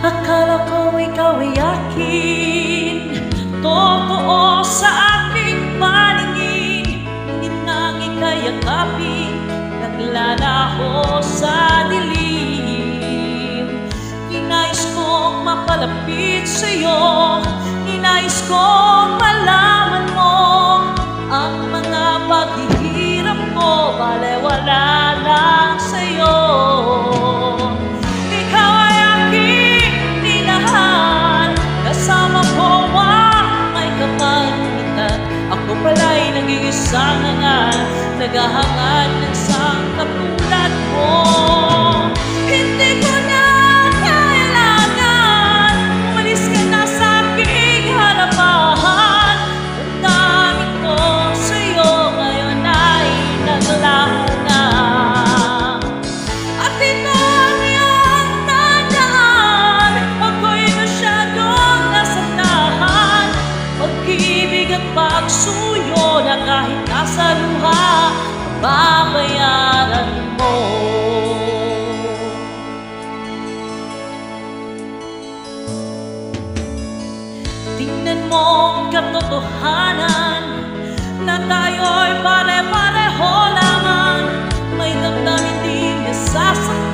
Akala ko ikaw ay akin, totoo sa aking paningin. Ngunit nang ika'y yakapin, naglalaho sa dilim. Ninais kong mapalapit sa'yo, ninais kong malaman mo ang mga paghihirap ko, balewala lang sa'yo. Ikaw ay aking minahal, kasama ko ang may kapagitan. Ako pala'y nag-iisang hangal, naghahangad ng isang katulad mo. Hindi ko na kailangan umalis ka na sa aking harapan. Damdamin ko sa'yo ngayon ay naglaho na. At ito ang iyong tandaan, ako'y masyadong nasaktan. Pag-ibig at pagsuyo na kahit nasa luha, babayaran mo. Tingnan mo ang katotohanan na tayo'y pare-pareho lamang. May damdamin din nasasaktan.